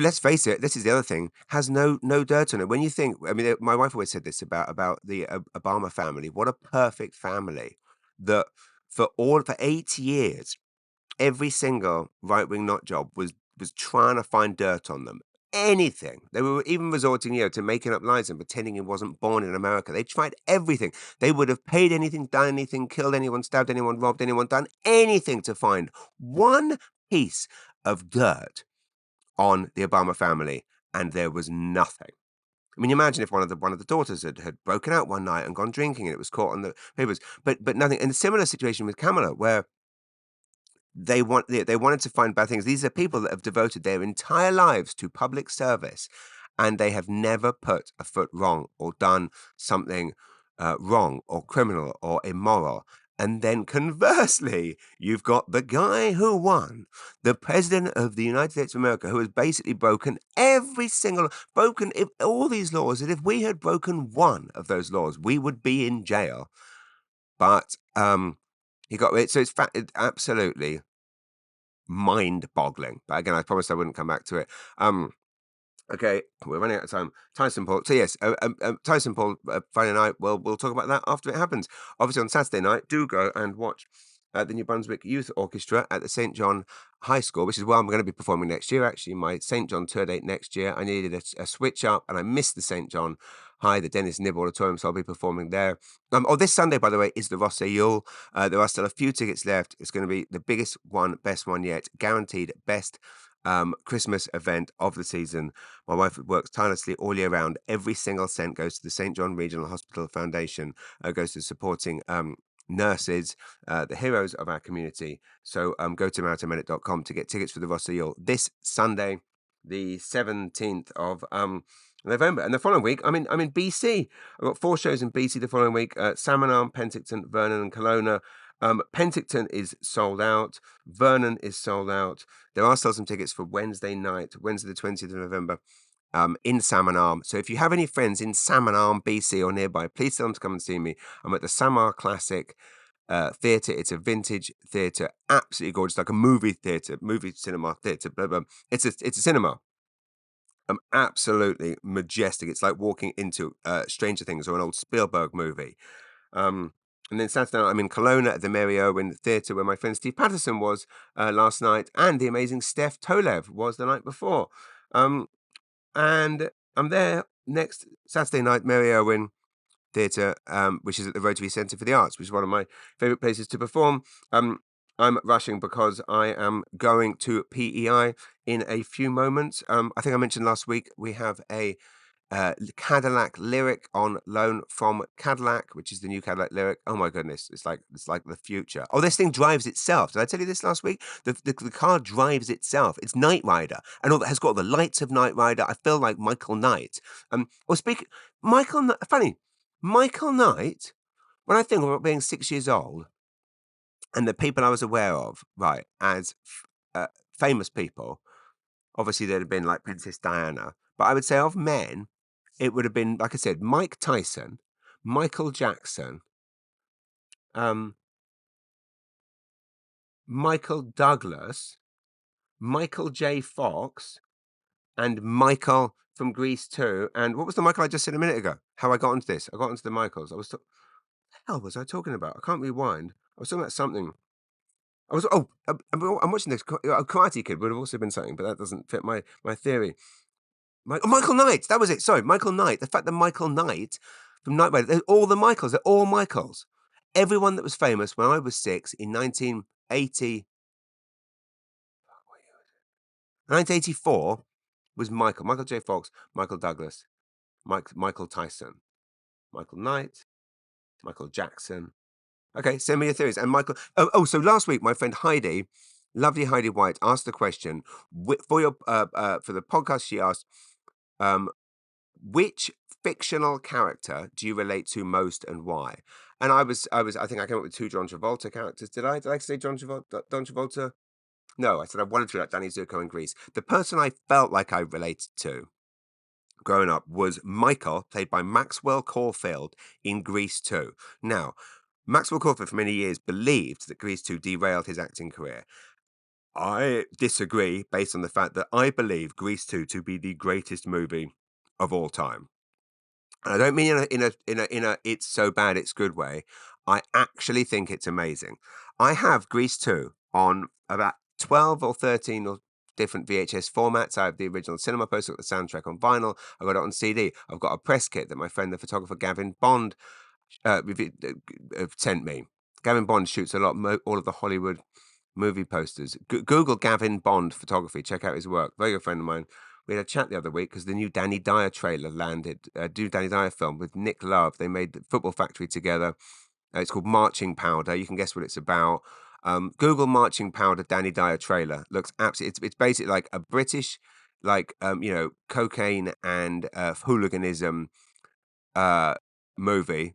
let's face it, this is the other thing, has no dirt on it. When you think, I mean, my wife always said this about the Obama family. What a perfect family that for 8 years, every single right wing nut job was trying to find dirt on them. Anything. They were even resorting, to making up lies and pretending he wasn't born in America. They tried everything. They would have paid anything, done anything, killed anyone, stabbed anyone, robbed anyone, done anything to find one piece of dirt on the Obama family, and there was nothing. I mean, imagine if one of the daughters had broken out one night and gone drinking, and it was caught on the papers, but nothing. And a similar situation with Kamala, where they wanted to find bad things. These are people that have devoted their entire lives to public service, and they have never put a foot wrong or done something wrong or criminal or immoral. And then conversely, you've got the guy who won, the president of the United States of America, who has basically broken all these laws, that if we had broken one of those laws, we would be in jail. But he got it. So it's absolutely mind-boggling. But again, I promised I wouldn't come back to it. Okay, we're running out of time. Tyson Paul. So yes, Tyson Paul, Friday night. Well, we'll talk about that after it happens. Obviously, on Saturday night, do go and watch the New Brunswick Youth Orchestra at the St. John High School, which is where I'm going to be performing next year. Actually, my St. John tour date next year. I needed a switch up, and I missed the St. John High, the Dennis Nib Auditorium, so I'll be performing there. This Sunday, by the way, is the Rothesay Yule. There are still a few tickets left. It's going to be the biggest one, best one yet, guaranteed best Christmas event of the season. My wife works tirelessly all year round. Every single cent goes to the St. John Regional Hospital Foundation, goes to supporting nurses, the heroes of our community. So go to marathonminute.com to get tickets for the Rothesay Yule this Sunday, the 17th of November. And the following week, I'm in BC. I've got 4 shows in BC the following week: Salmon Arm, Penticton, Vernon, and Kelowna. Penticton is sold out. Vernon is sold out. There are still some tickets for Wednesday night, Wednesday the 20th of November, in Salmon Arm. So if you have any friends in Salmon Arm, BC or nearby, please tell them to come and see me. I'm at the Samar Classic Theatre. It's a vintage theatre, absolutely gorgeous, like a movie theatre, movie cinema theatre. Blah, blah. It's a cinema. Absolutely majestic. It's like walking into Stranger Things or an old Spielberg movie. And then Saturday night, I'm in Kelowna at the Mary Irwin Theatre, where my friend Steve Patterson was last night, and the amazing Steph Tolev was the night before. And I'm there next Saturday night, Mary Irwin Theatre, which is at the Rotary Centre for the Arts, which is one of my favourite places to perform. I'm rushing because I am going to PEI in a few moments. I think I mentioned last week we have a Cadillac Lyric on loan from Cadillac, which is the new Cadillac Lyric. Oh my goodness, it's like the future. Oh, this thing drives itself. Did I tell you this last week? The car drives itself. It's Knight Rider, and all that has got the lights of Knight Rider. I feel like Michael Knight. Funny, Michael Knight. When I think about being 6 years old, and the people I was aware of, right, as famous people, obviously there'd have been like Princess Diana, but I would say of men, it would have been, like I said, Mike Tyson, Michael Jackson, um, Michael Douglas, Michael J. Fox, and Michael from Grease 2. And what was the Michael I just said a minute ago? How I got into this? I got into the Michaels. Hell was I talking about? I can't rewind. I was talking about something. I'm watching this. Karate Kid would have also been something, but that doesn't fit my theory. Michael Knight, that was it. Sorry, Michael Knight. The fact that Michael Knight from Knight Rider, all the Michaels, they're all Michaels. Everyone that was famous when I was 6 in 1984 was Michael. Michael J. Fox, Michael Douglas, Michael Tyson, Michael Knight, Michael Jackson. Okay, send me your theories. And Michael. So last week, my friend Heidi, lovely Heidi White, asked the question for the podcast. She asked, which fictional character do you relate to most and why? And I think I came up with 2 John Travolta characters. Did I say John Travolta? Don Travolta? No, I said I wanted to like Danny Zuko in Greece. The person I felt like I related to growing up was Michael, played by Maxwell Caulfield in Grease 2. Now, Maxwell Caulfield for many years believed that Grease 2 derailed his acting career. I disagree based on the fact that I believe Grease 2 to be the greatest movie of all time. And I don't mean in a it's so bad it's good way. I actually think it's amazing. I have Grease 2 on about 12 or 13 or different VHS formats. I have the original cinema poster, the soundtrack on vinyl. I got it on CD. I've got a press kit that my friend, the photographer Gavin Bond, sent me. Gavin Bond shoots all of the Hollywood movie posters. Google Gavin Bond photography. Check out his work. Very good friend of mine. We had a chat the other week because the new Danny Dyer trailer landed. New Danny Dyer film with Nick Love. They made the Football Factory together. It's called Marching Powder. You can guess what it's about. Google Marching Powder Danny Dyer trailer. Looks absolutely. It's basically like a British, like cocaine and hooliganism movie,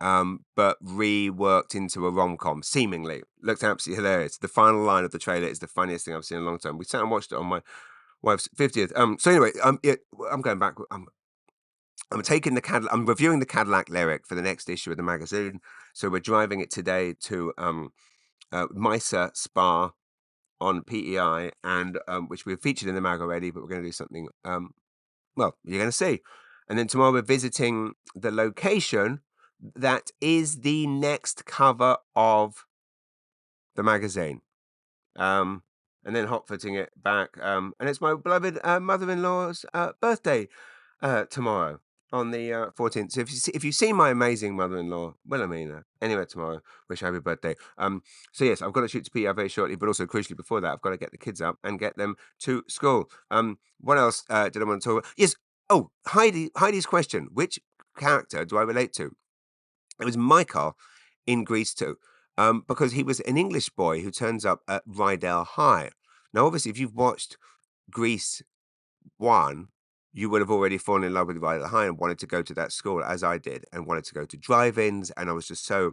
but reworked into a rom-com, seemingly. Looks absolutely hilarious. The final line of the trailer is the funniest thing I've seen in a long time. We sat and watched it on my wife's 50th. So anyway, I'm going back. I'm taking I'm reviewing the Cadillac Lyric for the next issue of the magazine. So we're driving it today to Misa Spa on PEI, and which we've featured in the mag already, but we're going to do something. Well, you're going to see. And then tomorrow we're visiting the location that is the next cover of the magazine. And then hot-footing it back. And it's my beloved mother-in-law's birthday tomorrow. on the 14th. So if you see my amazing mother-in-law, Wilhelmina, anywhere tomorrow, wish her happy birthday. So yes, I've got to shoot to PR very shortly, but also crucially before that, I've got to get the kids up and get them to school. What else did I want to talk about? Yes. Oh, Heidi's question: which character do I relate to? It was Michael in Greece too, because he was an English boy who turns up at Rydell High. Now, obviously, if you've watched Greece 1, you would have already fallen in love with Rydell High and wanted to go to that school, as I did, and wanted to go to drive-ins, and I was just so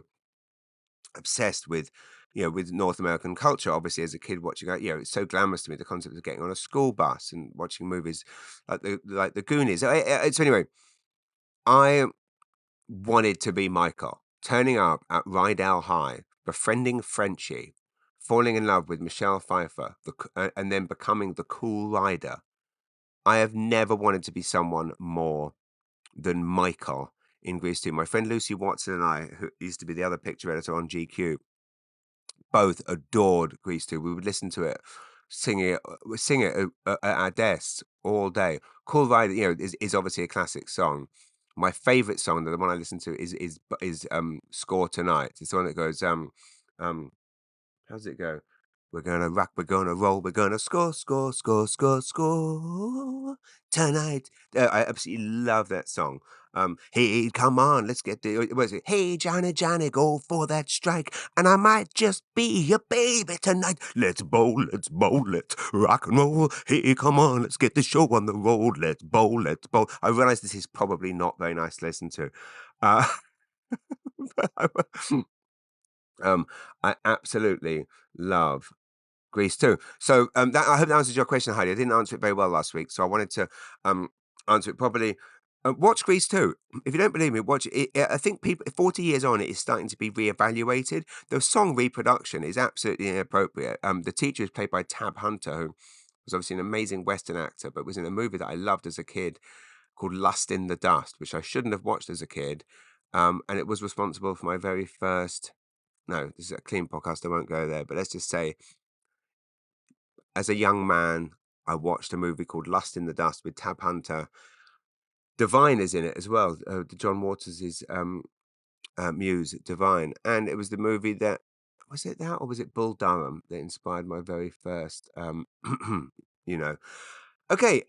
obsessed with, with North American culture. Obviously, as a kid watching that, it's so glamorous to me, the concept of getting on a school bus and watching movies like the Goonies. So anyway, I wanted to be Michael, turning up at Rydell High, befriending Frenchie, falling in love with Michelle Pfeiffer, and then becoming the cool rider. I have never wanted to be someone more than Michael in Grease 2. My friend Lucy Watson and I, who used to be the other picture editor on GQ, both adored Grease 2. We would listen to it, sing it at our desks all day. Cool Rider, is obviously a classic song. My favorite song, the one I listen to, is Score Tonight. It's the one that goes um how does it go? We're gonna rock, we're gonna roll, we're gonna score, score, score, score, score tonight. I absolutely love that song. Hey, come on, let's get the. What is it? Hey, Johnny, Johnny, go for that strike, and I might just be your baby tonight. Let's bowl, let's rock and roll. Hey, come on, let's get the show on the road. Let's bowl, let's bowl. I realize this is probably not very nice to listen to. Uh, um, I absolutely love Greece too. So that I hope that answers your question, Heidi. I didn't answer it very well last week, so I wanted to answer it properly. Watch Greece too. If you don't believe me, watch it. I think people 40 years on, it is starting to be reevaluated. The song reproduction is absolutely inappropriate. The teacher is played by Tab Hunter, who was obviously an amazing Western actor, but was in a movie that I loved as a kid called Lust in the Dust, which I shouldn't have watched as a kid. And it was responsible for my very first. No, this is a clean podcast. I won't go there. But let's just say, as a young man, I watched a movie called Lust in the Dust with Tab Hunter. Divine is in it as well. John Waters' muse, Divine. And it was the movie that, was it that or was it Bull Durham that inspired my very first, you know. Okay,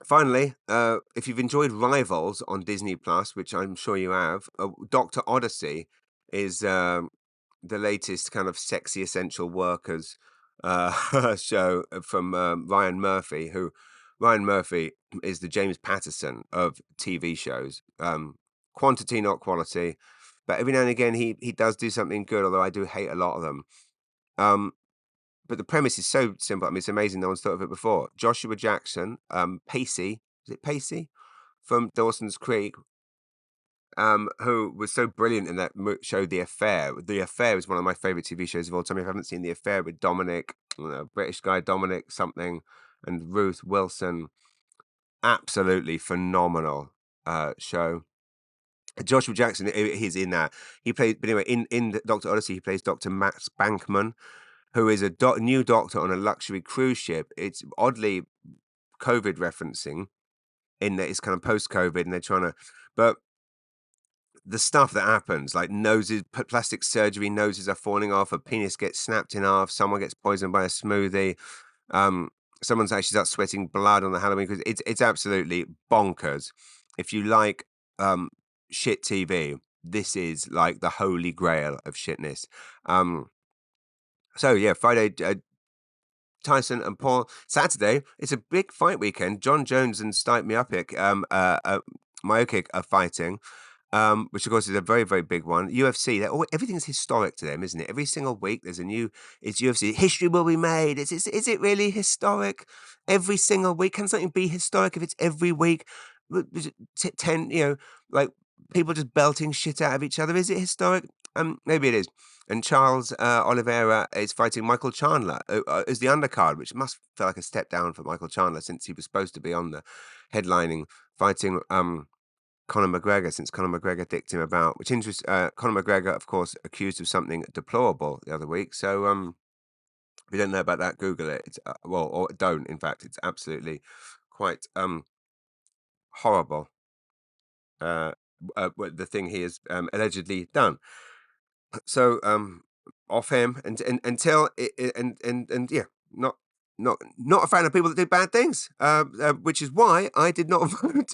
finally, if you've enjoyed Rivals on Disney Plus, which I'm sure you have, Dr. Odyssey is the latest kind of sexy essential workers show from Ryan Murphy, who Ryan Murphy is the James Patterson of TV shows. Quantity, not quality, but every now and again he does do something good. Although I do hate a lot of them. But the premise is so simple. I mean, it's amazing no one's thought of it before. Joshua Jackson, Pacey, is it Pacey from Dawson's Creek, who was so brilliant in that show, The Affair. The Affair is one of my favorite TV shows of all time. If you haven't seen The Affair with Dominic, British guy Dominic something, and Ruth Wilson, absolutely phenomenal show. Joshua Jackson, he's in that. He plays, but anyway, in Doctor Odyssey, he plays Dr. Max Bankman, who is a new doctor on a luxury cruise ship. It's oddly COVID referencing in that it's kind of post-COVID, and they're trying to, but the stuff that happens, like noses, plastic surgery, noses are falling off, a penis gets snapped in half, someone gets poisoned by a smoothie, um, someone's actually starts sweating blood on the Halloween because it's absolutely bonkers. If you like shit TV, this is like the holy grail of shitness. So yeah, Friday, Tyson and Paul. Saturday, it's a big fight weekend. John Jones and Stipe Miocic are fighting, which of course is a very, very big one. UFC, everything's historic to them, isn't it? Every single week there's a new. It's UFC. History will be made. Is it really historic? Every single week, can something be historic if it's every week? 10, like people just belting shit out of each other. Is it historic? Maybe it is. And Charles Oliveira is fighting Michael Chandler as the undercard, which must feel like a step down for Michael Chandler since he was supposed to be on the headlining, fighting Conor McGregor, since Conor McGregor dicked him about, which interests Conor McGregor, of course, accused of something deplorable the other week. So if you don't know about that, Google it. It's or don't. In fact, it's absolutely quite horrible. the thing he has allegedly done. So off him and until and yeah, not a fan of people that do bad things, which is why I did not vote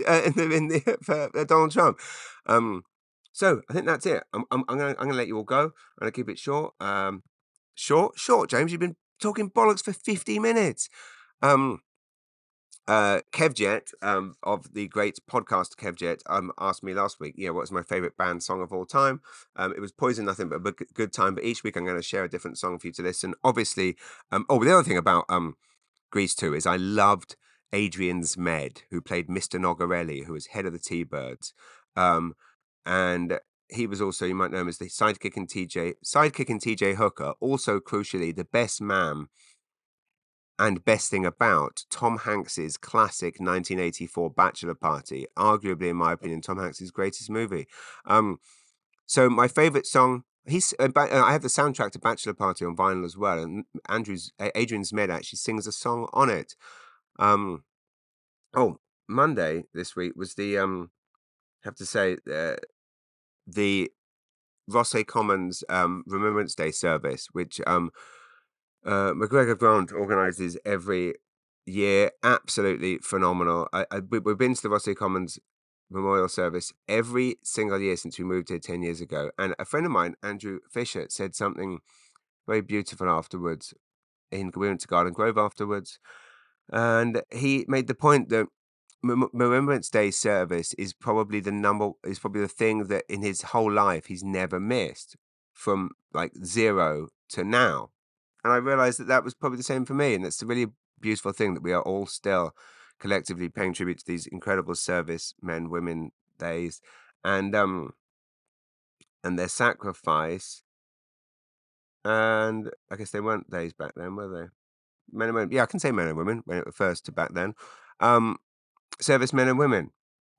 for Donald Trump. So I think that's it. I'm gonna let you all go. I'm gonna keep it short. Short. James, you've been talking bollocks for 50 minutes. Kevjet, of the great podcast Kevjet, asked me last week, what's my favorite band song of all time? It was Poison, nothing but a good time. But each week I'm going to share a different song for you to listen. Obviously, the other thing about Grease 2 is I loved Adrian Zmed, who played Mr. Nogarelli, who was head of the T-Birds, and he was also, you might know him as the sidekick in TJ Hooker. Also, crucially, the best man and best thing about Tom Hanks's classic 1984 Bachelor Party, arguably, in my opinion, Tom Hanks's greatest movie. So my favorite song, I have the soundtrack to Bachelor Party on vinyl as well, and Adrian Zmed actually sings a song on it. Monday this week was the have to say the Rothesay Commons Remembrance Day service, which McGregor Grant organises every year. Absolutely phenomenal. We've been to the Rothesay Commons Memorial Service every single year since we moved here 10 years ago. And a friend of mine, Andrew Fisher, said something very beautiful afterwards. We went to Garden Grove afterwards. And he made the point that Remembrance Day service is probably the thing that in his whole life he's never missed, from like zero to now. And I realized that was probably the same for me. And it's a really beautiful thing that we are all still collectively paying tribute to these incredible service men, women days, and their sacrifice. And I guess they weren't days back then, were they? Men and women. Yeah, I can say men and women when it refers to back then. Service men and women.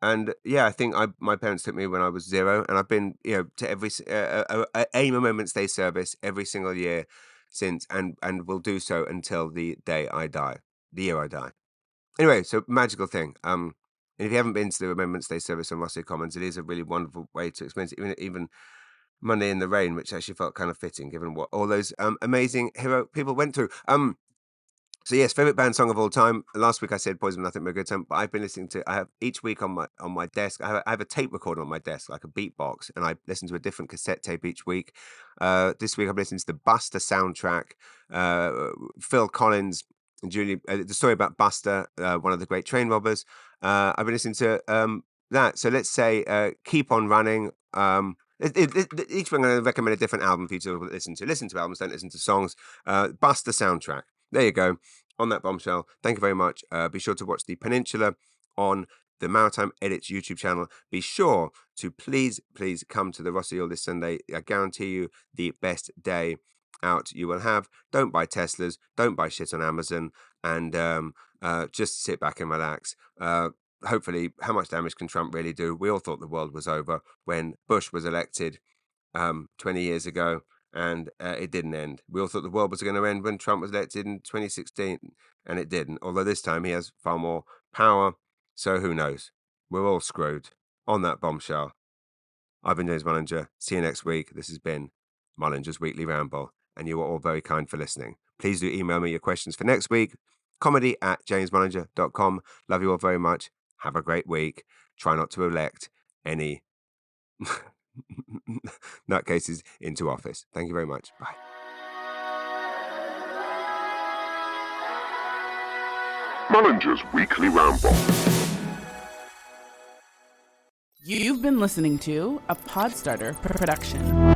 And yeah, I think my parents took me when I was 0, and I've been, to every a Remembrance Day service every single year since, and will do so until the day I die, the year I die. Anyway, so magical thing. And if you haven't been to the Remembrance Day service on Rothesay Commons, it is a really wonderful way to experience it. Even Monday in the Rain, which actually felt kind of fitting given what all those amazing hero people went through. So yes, favorite band song of all time. Last week I said Poison, nothing but a good time, but I've been listening to. I have each week on my desk. I have a tape recorder on my desk, like a beatbox, and I listen to a different cassette tape each week. This week I've listened to the Buster soundtrack. Phil Collins and Julie. The story about Buster, one of the great train robbers. I've been listening to that. So let's say Keep on Running. Each one I'm going to recommend a different album for you to listen to. Listen to albums, don't listen to songs. Buster soundtrack. There you go. On that bombshell, thank you very much. Be sure to watch The Peninsula on the Maritime Edits YouTube channel. Be sure to please come to the Rothesay Yule this Sunday. I guarantee you the best day out you will have. Don't buy Teslas. Don't buy shit on Amazon. And just sit back and relax. Hopefully, how much damage can Trump really do? We all thought the world was over when Bush was elected 20 years ago. And it didn't end. We all thought the world was going to end when Trump was elected in 2016, and it didn't. Although this time he has far more power, so who knows? We're all screwed. On that bombshell, I've been James Mullinger. See you next week. This has been Mullinger's Weekly Ramble, and you are all very kind for listening. Please do email me your questions for next week. comedy@jamesmullinger.com. Love you all very much. Have a great week. Try not to elect any nutcases into office. Thank you very much. Bye. Mullinger's Weekly Ramble. You've been listening to a Podstarter production.